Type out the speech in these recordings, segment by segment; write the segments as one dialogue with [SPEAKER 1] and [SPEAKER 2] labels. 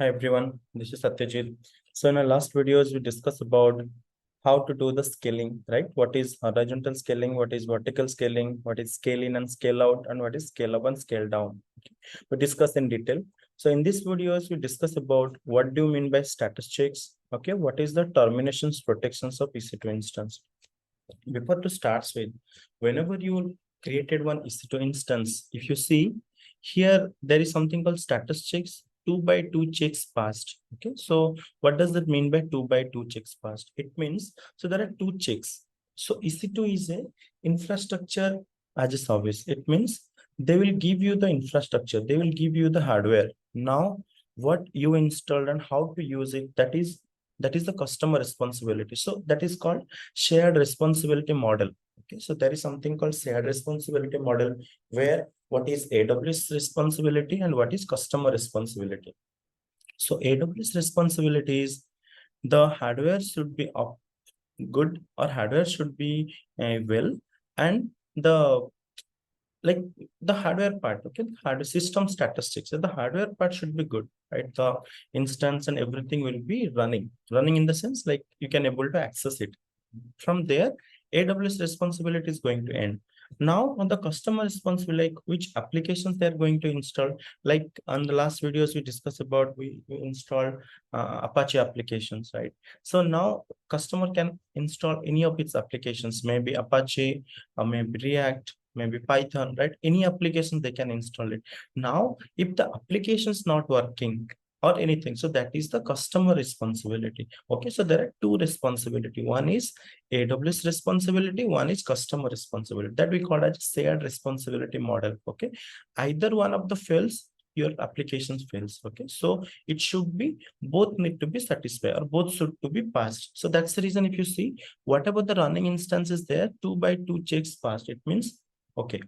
[SPEAKER 1] Hi everyone, this is Satyajit. So in our last videos, we discussed about how to do the scaling, right? What is horizontal scaling, what is vertical scaling, what is scale in and scale out, and what is scale up and scale down. Okay. We discuss in detail. So in these videos, we discuss about what do you mean by status checks? Okay, what is the terminations protections of EC2 instance? Before to start with, whenever you created one EC2 instance, if you see here, there is something called status checks, 2 by 2 checks passed. Okay, so what does that mean by 2 by 2 checks passed? It means, so there are two checks. So EC2 is a infrastructure as a service. It means they will give you the infrastructure, they will give you the hardware. Now, what you installed and how to use it, that is the customer responsibility. So that is called shared responsibility model. Okay, so there is something called shared responsibility model where what is AWS responsibility and what is customer responsibility. So AWS responsibility is the hardware should be up good, or hardware should be well, and the like the hardware part, okay, the hardware system statistics, so the hardware part should be good, right? The instance and everything will be running in the sense like you can able to access it. From there, AWS responsibility is going to end. Now on the customer responsibility, like which applications they are going to install. Like on the last videos we discussed about, we installed Apache applications, right? So now customer can install any of its applications, maybe Apache, or maybe React, maybe Python, right? Any application they can install it. Now if the application is not working or anything, so that is the customer responsibility. Okay, so there are two responsibility. One is AWS responsibility, one is customer responsibility, that we call as shared responsibility model. Okay, either one of the fails, your applications fails. Okay, so it should be both need to be satisfied, or both should to be passed. So that's the reason if you see whatever the running instance is there, 2 by 2 checks passed. It means, okay,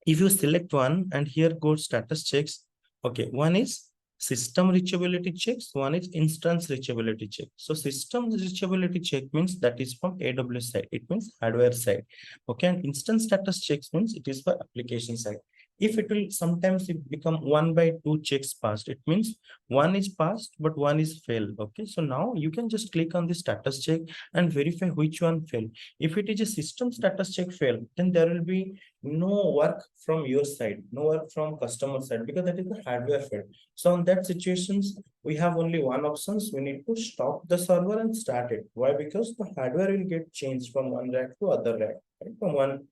[SPEAKER 1] if you select one and here go status checks, okay, one is system reachability checks, one is instance reachability check. So system reachability check means that is from AWS side, it means hardware side. Okay, and instance status checks means it is for application side. If it will sometimes it become 1 by 2 checks passed, it means one is passed but one is failed. Okay, so now you can just click on the status check and verify which one failed. If it is a system status check fail, then there will be no work from your side, no work from customer side, because that is the hardware failed. So on that situations, we have only one options. We need to stop the server and start it. Why? Because the hardware will get changed from one rack to other rack, right? From one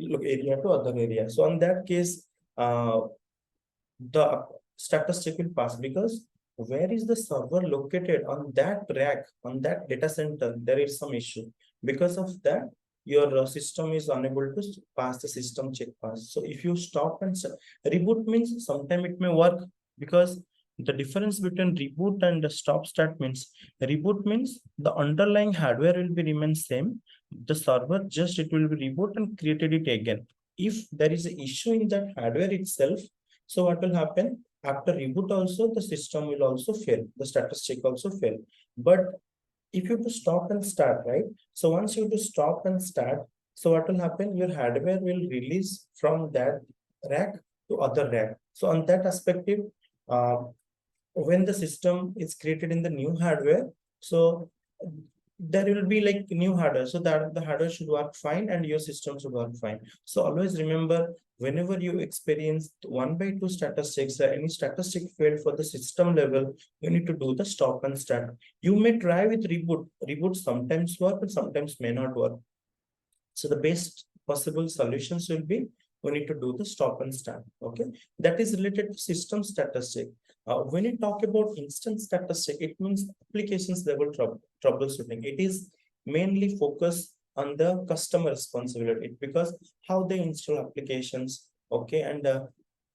[SPEAKER 1] area to other area. So on that case, the status check will pass, because where is the server located on that rack, on that data center, there is some issue. Because of that, your system is unable to pass the system check pass. So if you stop and reboot means sometime it may work, because the difference between reboot and the stop start means, reboot means the underlying hardware will be remain same, the server just it will be reboot and created it again. If there is an issue in that hardware itself, so what will happen after reboot also, the system will also fail, the status check also fail. But if you to stop and start, right? So once you to stop and start, so what will happen? Your hardware will release from that rack to other rack. So on that perspective, uh, when the system is created in the new hardware, so there will be like new hardware, so that the hardware should work fine and your system should work fine. So always remember, whenever you experience 1 by 2 status checks or any status check failed for the system level, you need to do the stop and start. You may try with reboot sometimes work and sometimes may not work. So the best possible solutions will be, we need to do the stop and start. Okay, that is related to system status check. When you talk about instance status check, it means applications level troubleshooting. It is mainly focused on the customer responsibility, because how they install applications, okay, and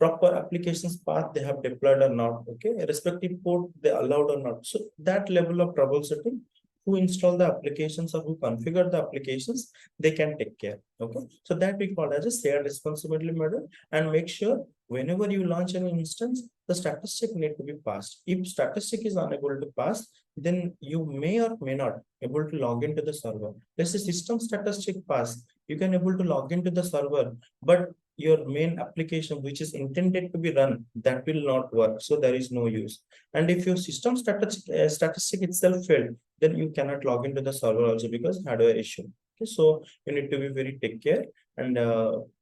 [SPEAKER 1] proper applications path they have deployed or not, okay, respective port they allowed or not. So that level of troubleshooting, who install the applications or who configure the applications, they can take care. Okay, so that we call as a shared responsibility model. And make sure whenever you launch an instance, the status check need to be passed. If status check is unable to pass, then you may or may not able to log into the server. Let's say system status check pass, you can able to log into the server, but your main application, which is intended to be run, that will not work. So there is no use. And if your system statistic itself failed, then you cannot log into the server also because hardware issue. Okay, so you need to be very take care and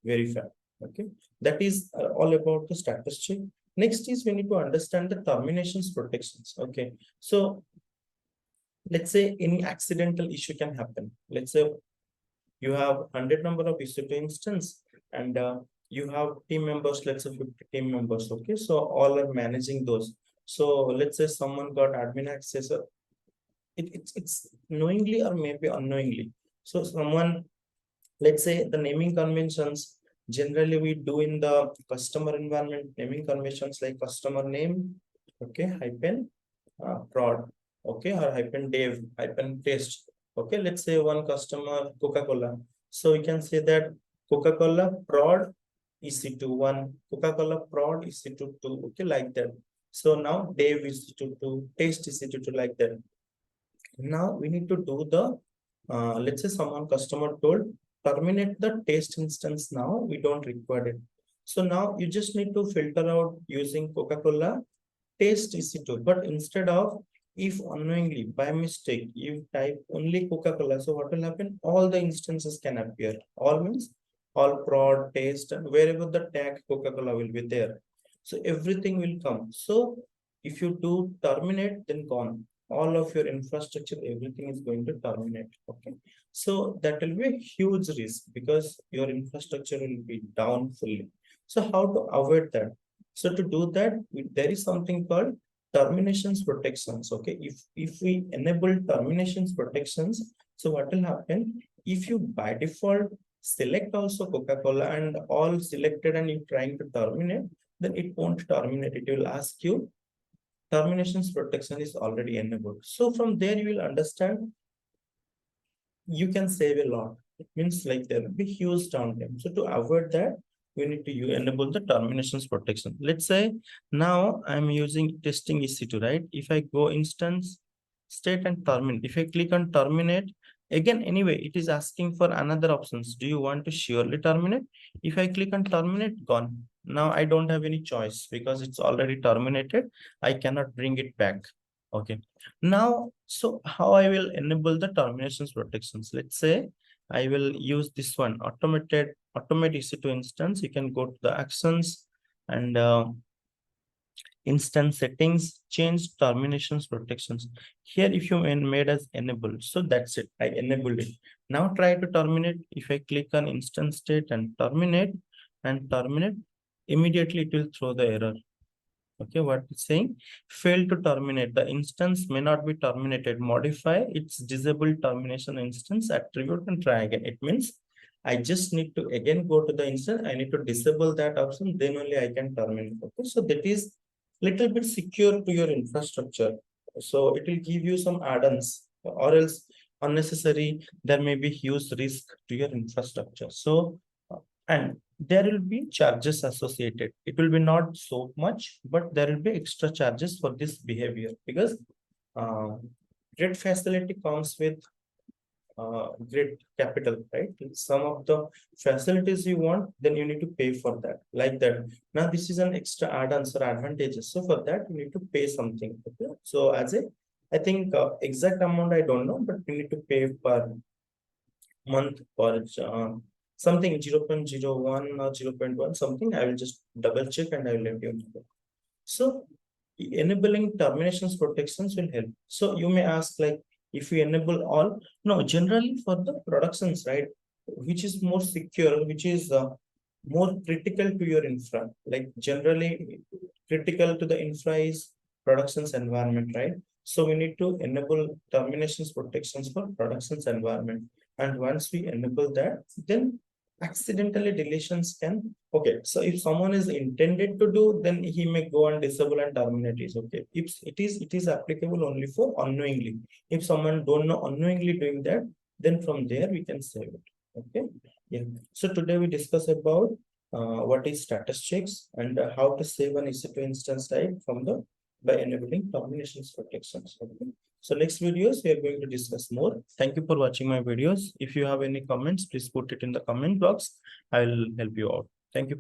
[SPEAKER 1] verify. Okay, that is all about the status check. Next is we need to understand the terminations protections. Okay, so let's say any accidental issue can happen. Let's say you have 100 number of EC2 instance and you have team members, let's say 50 team members. Okay, so all are managing those. So let's say someone got admin access, it's knowingly or maybe unknowingly. So someone, let's say the naming conventions, generally we do in the customer environment, naming conventions like customer name, okay, hyphen prod, okay, or hyphen dev, hyphen test. Okay, let's say one customer Coca-Cola. So we can say that Coca-Cola prod EC2 1, Coca-Cola prod EC2 2, okay, like that. So now dev EC2 2, test EC2 2, like that. Now we need to do the let's say someone customer told terminate the test instance. Now we don't require it. So now you just need to filter out using Coca-Cola test EC2. But instead of, if unknowingly by mistake you type only Coca-Cola, so what will happen? All the instances can appear. All means all prod, test, and wherever the tag Coca-Cola will be there. So everything will come. So if you do terminate, then gone. All of your infrastructure, everything is going to terminate. Okay. So that will be a huge risk because your infrastructure will be down fully. So how to avoid that? So to do that, there is something called terminations protections. Okay, if we enable terminations protections, so what will happen? If you by default select also Coca-Cola and all selected and you trying to terminate, then it won't terminate. It will ask you terminations protection is already enabled. So from there you will understand you can save a lot. It means like there will be huge downtime. So to avoid that, we need to enable the terminations protection. Let's say now I'm using testing EC2, right? If I go instance state and terminate, if I click on terminate, again, anyway, it is asking for another options. Do you want to surely terminate? If I click on terminate, gone. Now I don't have any choice because it's already terminated. I cannot bring it back. Okay. Now, so how I will enable the terminations protections? Let's say I will use this one, automate EC2 instance. You can go to the actions and instance settings, change terminations protections. Here, if you made as enable, so that's it. I enabled it. Now try to terminate. If I click on instance state and terminate, immediately it will throw the error. Okay, what it's saying? Fail to terminate. The instance may not be terminated. Modify its disable termination instance attribute and try again. It means I just need to again go to the instance. I need to disable that option. Then only I can terminate. Okay, so that is little bit secure to your infrastructure. So it will give you some add-ons, or else unnecessary. There may be huge risk to your infrastructure. So and there will be charges associated. It will be not so much, but there will be extra charges for this behavior because grid facility comes with grid capital, right? Some of the facilities you want, then you need to pay for that, like that. Now this is an extra add-ons or advantages. So for that, you need to pay something. Okay? So as a, I think exact amount I don't know, but you need to pay per month or something 0.01 or 0.1 something. I will just double check and I will let you know. So enabling terminations protections will help. So you may ask, like, if we enable all, no, generally for the productions, right, which is more secure, which is more critical to your infra, like generally critical to the infra is productions environment, right? So we need to enable terminations protections for productions environment. And once we enable that, then accidentally deletions can, okay, so if someone is intended to do, then he may go and disable and terminate is okay. If it is applicable only for unknowingly. If someone don't know unknowingly doing that, then from there we can save it. Okay, yeah. So today we discuss about what is status checks and how to save an EC2 instance type from the by enabling terminations protections. Okay. So next videos, we are going to discuss more. Thank you for watching my videos. If you have any comments, please put it in the comment box. I will help you out. Thank you.